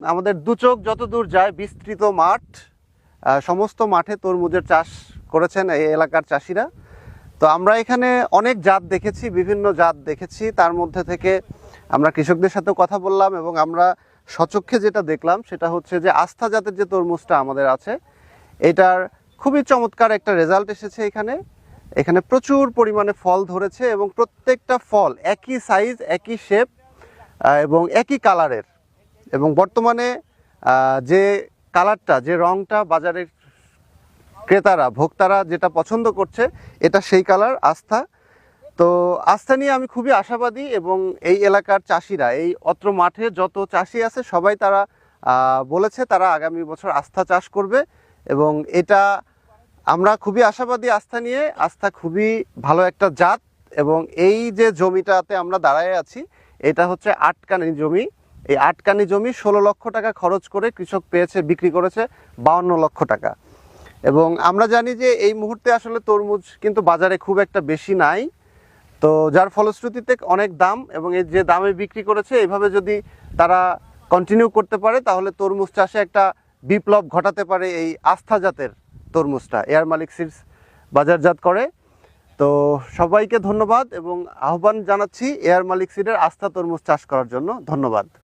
আমাদের দু চোখ যত দূর যায় বিস্তৃত মাঠ, সমস্ত মাঠে তরমুজের চাষ করেছেন এই এলাকার চাষিরা। তো আমরা এখানে অনেক জাত দেখেছি, বিভিন্ন জাত দেখেছি, তার মধ্যে থেকে আমরা কৃষকদের সাথেও কথা বললাম এবং আমরা স্বচক্ষে যেটা দেখলাম সেটা হচ্ছে যে আস্থা জাতের যে তরমুজটা আমাদের আছে এটার খুবই চমৎকার একটা রেজাল্ট এসেছে। এখানে প্রচুর পরিমাণে ফল ধরেছে এবং প্রত্যেকটা ফল একই সাইজ, একই শেপ এবং একই কালারের। এবং বর্তমানে যে কালারটা, যে রংটা বাজারের ক্রেতারা, ভোক্তারা যেটা পছন্দ করছে এটা সেই কালার আস্থা। তো আস্থা নিয়ে আমি খুবই আশাবাদী এবং এই এলাকার চাষিরা, এই অত্র মাঠে যত চাষি আছে সবাই তারা বলেছে তারা আগামী বছর আস্থা চাষ করবে এবং এটা আমরা খুবই আশাবাদী আস্থা নিয়ে। আস্থা খুবই ভালো একটা জাত এবং এই যে জমিটাতে আমরা দাঁড়ায় আছি এটা হচ্ছে 8 কানি জমি। এই 8 কানি জমি 16 লক্ষ টাকা খরচ করে কৃষক বিক্রি করেছে 52 লক্ষ টাকা। এবং আমরা জানি যে এই মুহূর্তে আসলে তরমুজ কিন্তু বাজারে খুব একটা বেশি নাই, তো যার ফলশ্রুতিতে অনেক দাম এবং এই যে দামে বিক্রি করেছে এইভাবে যদি তারা কন্টিনিউ করতে পারে তাহলে তরমুজ চাষে একটা বিপ্লব ঘটাতে পারে। এই আস্থা জাতের তরমুজটা এয়ার মালিক সিডস বাজারজাত করে। তো সবাইকে ধন্যবাদ এবং আহ্বান জানাচ্ছি এয়ার মালিক সিডের আস্থা তরমুজ চাষ করার জন্য। ধন্যবাদ।